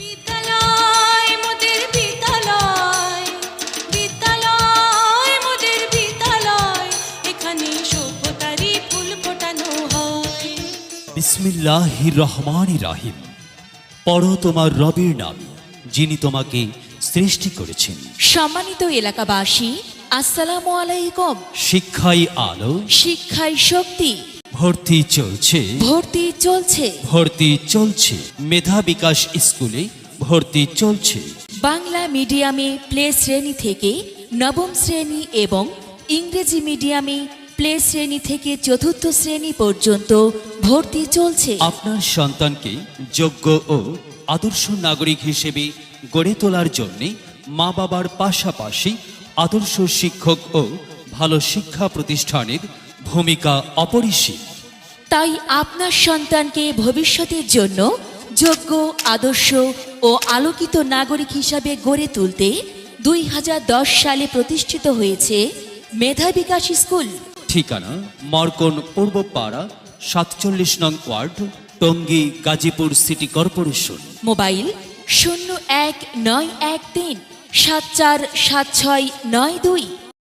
বিদ্যালয় মোদের বিদ্যালয়, বিদ্যালয় মোদের বিদ্যালয়, এখানে সভ্যতারই ফুল ফোটানো হয়। বিসমিল্লাহির রহমানির রহিম। পড়ো তোমার রবের নাম, যিনি তোমাকে সৃষ্টি করেছেন। সম্মানিত এলাকাবাসী, আসসালামু আলাইকুম। শিক্ষাই আলো, শিক্ষায় শক্তি, ভর্তি চলছে, ভর্তি চলছে। ভর্তি চলছে। মেধা বিকাশ স্কুলে ভর্তি চলছে। বাংলা মিডিয়ামে প্লে শ্রেণী থেকে নবম শ্রেণী এবং ইংরেজি মিডিয়ামে প্লে শ্রেণী থেকে চতুর্থ শ্রেণী পর্যন্ত ভর্তি চলছে। আপনার সন্তানকে যোগ্য ও আদর্শ নাগরিক হিসেবে গড়ে তোলার জন্য মা বাবার পাশাপাশি আদর্শ শিক্ষক ও ভালো শিক্ষা প্রতিষ্ঠানের ভূমিকা অপরিসীম। তাই আপনার সন্তানকে ভবিষ্যতের জন্য যোগ্য, আদর্শ ও আলোকিত নাগরিক হিসাবে গড়ে তুলতে 2010 সালে প্রতিষ্ঠিত হয়েছে মেধা বিকাশ স্কুল। ঠিকানা মরকন পূর্বপাড়া 47 নং ward, Tongi, Gazipur city corporation. Mobile 019137476992।